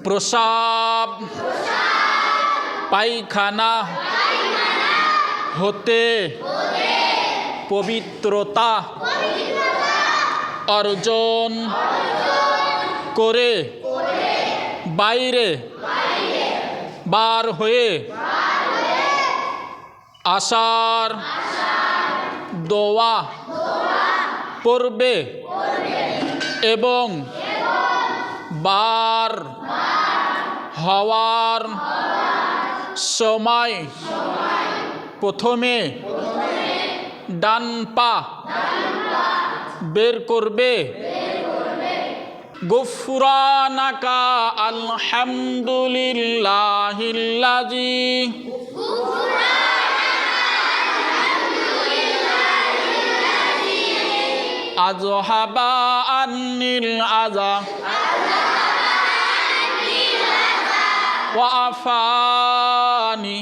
প্রসাব পায়খানা হতে পবিত্রতা অর্জন করে বাইরে বার হয়ে আসার দোয়া পড়বে এবং বার হওয়ার সময় প্রথমে ডান পা বের করবে। গুফরানাকা আলহামদুলিল্লাহিল্লাযী আযহাবা আন্নিল আযা ওয়া আফানি